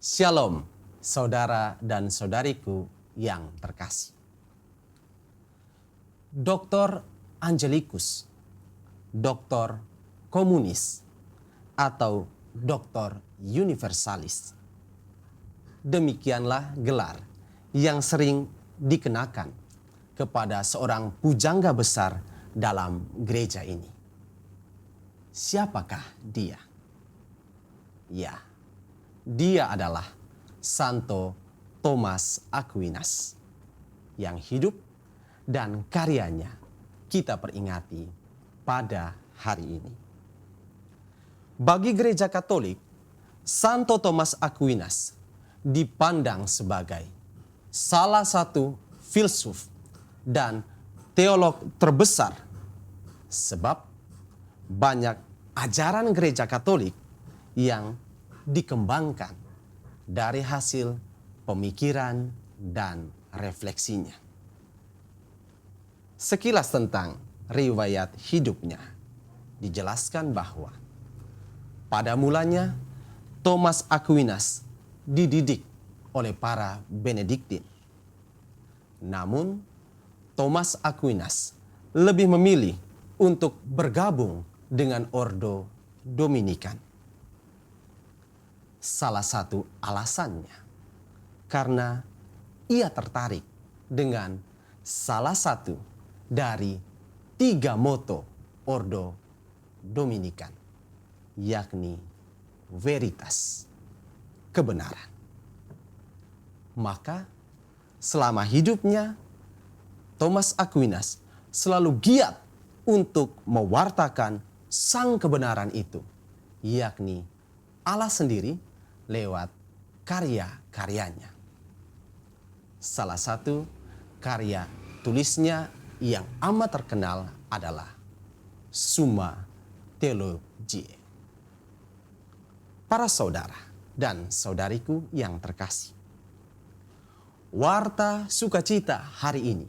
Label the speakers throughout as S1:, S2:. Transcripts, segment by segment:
S1: Shalom, saudara dan saudariku yang terkasih. Dr. Angelicus, Dr. Komunis, atau Dr. Universalis. Demikianlah gelar yang sering dikenakan kepada seorang pujangga besar dalam gereja ini. Siapakah dia? Ya, dia adalah Santo Thomas Aquinas yang hidup dan karyanya kita peringati pada hari ini. Bagi gereja Katolik, Santo Thomas Aquinas dipandang sebagai salah satu filsuf dan teolog terbesar sebab banyak ajaran gereja Katolik yang dikembangkan dari hasil pemikiran dan refleksinya. Sekilas tentang riwayat hidupnya, dijelaskan bahwa pada mulanya Thomas Aquinas dididik oleh para Benediktin. Namun Thomas Aquinas lebih memilih untuk bergabung dengan Ordo Dominikan. Salah satu alasannya karena ia tertarik dengan salah satu dari 3 moto Ordo Dominikan, yakni veritas, kebenaran. Maka selama hidupnya Thomas Aquinas selalu giat untuk mewartakan sang kebenaran itu, yakni Allah sendiri lewat karya-karyanya. Salah satu karya tulisnya yang amat terkenal adalah Summa Theologiae. Para saudara dan saudariku yang terkasih, warta sukacita hari ini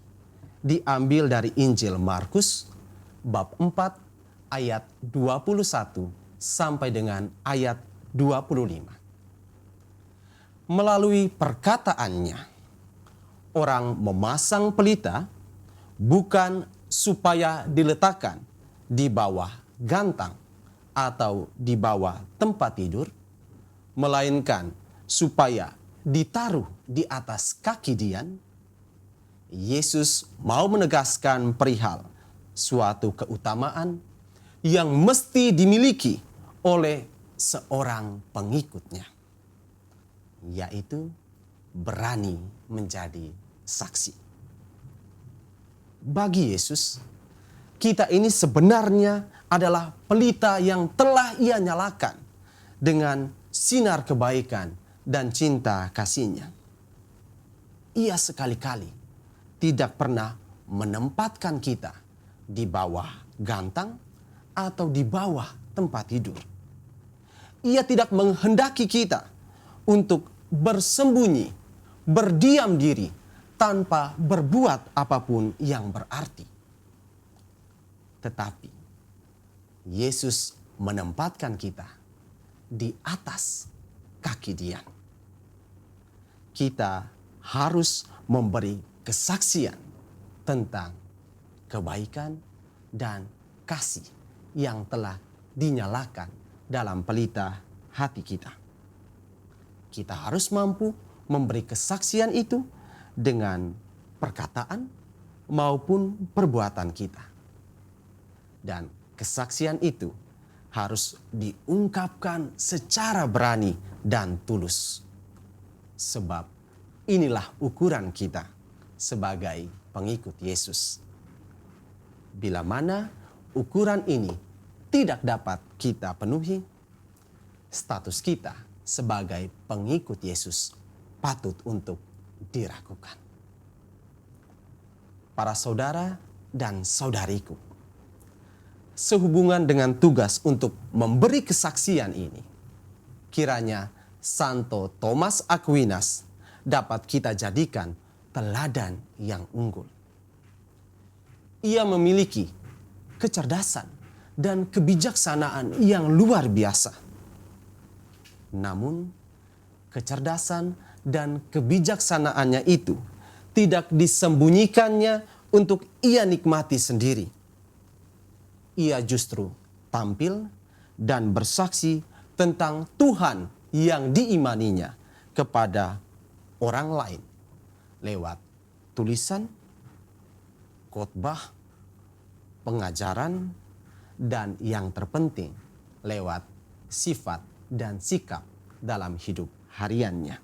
S1: diambil dari Injil Markus bab 4 ayat 21 sampai dengan ayat 25. Melalui perkataannya, orang memasang pelita bukan supaya diletakkan di bawah gantang atau di bawah tempat tidur, melainkan supaya ditaruh di atas kaki dian. Yesus mau menegaskan perihal suatu keutamaan yang mesti dimiliki oleh seorang pengikutnya, yaitu berani menjadi saksi. Bagi Yesus, kita ini sebenarnya adalah pelita yang telah ia nyalakan dengan sinar kebaikan dan cinta kasih-Nya. Ia sekali-kali tidak pernah menempatkan kita di bawah gantang atau di bawah tempat tidur. Ia tidak menghendaki kita untuk bersembunyi, berdiam diri, tanpa berbuat apapun yang berarti. Tetapi Yesus menempatkan kita di atas kaki dian. Kita harus memberi kesaksian tentang kebaikan dan kasih yang telah dinyalakan dalam pelita hati kita. Kita harus mampu memberi kesaksian itu dengan perkataan maupun perbuatan kita. Dan kesaksian itu harus diungkapkan secara berani dan tulus. Sebab inilah ukuran kita sebagai pengikut Yesus. Bila mana ukuran ini tidak dapat kita penuhi, status kita sebagai pengikut Yesus patut untuk diragukan. Para saudara dan saudariku, sehubungan dengan tugas untuk memberi kesaksian ini, kiranya Santo Thomas Aquinas dapat kita jadikan teladan yang unggul. Ia memiliki kecerdasan dan kebijaksanaan yang luar biasa. Namun, kecerdasan dan kebijaksanaannya itu tidak disembunyikannya untuk ia nikmati sendiri. Ia justru tampil dan bersaksi tentang Tuhan yang diimaninya kepada orang lain lewat tulisan, khotbah, pengajaran, dan yang terpenting lewat sifat dan sikap dalam hidup hariannya.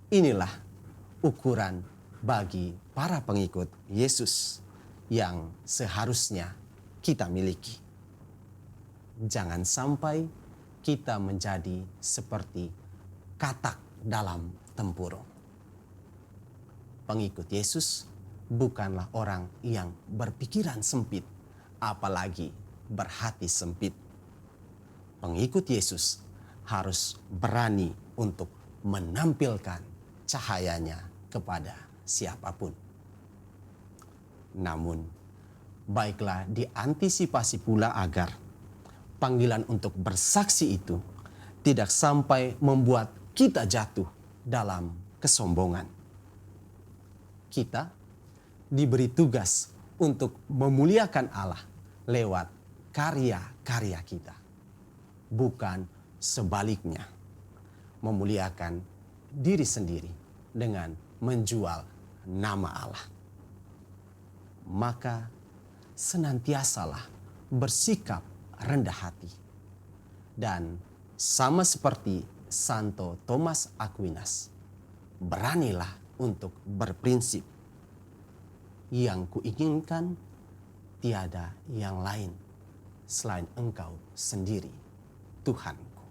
S1: Inilah ukuran bagi para pengikut Yesus yang seharusnya kita miliki. Jangan sampai kita menjadi seperti katak dalam tempurung. Pengikut Yesus bukanlah orang yang berpikiran sempit, apalagi berhati sempit. Pengikut Yesus harus berani untuk menampilkan cahayanya kepada siapapun. Namun, baiklah diantisipasi pula agar panggilan untuk bersaksi itu tidak sampai membuat kita jatuh dalam kesombongan. Kita diberi tugas untuk memuliakan Allah lewat karya-karya kita, bukan sebaliknya, memuliakan diri sendiri dengan menjual nama Allah. Maka senantiasalah bersikap rendah hati, dan sama seperti Santo Thomas Aquinas, beranilah untuk berprinsip, yang kuinginkan tiada yang lain selain Engkau sendiri, Tuhanku.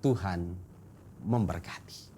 S1: Tuhan memberkati.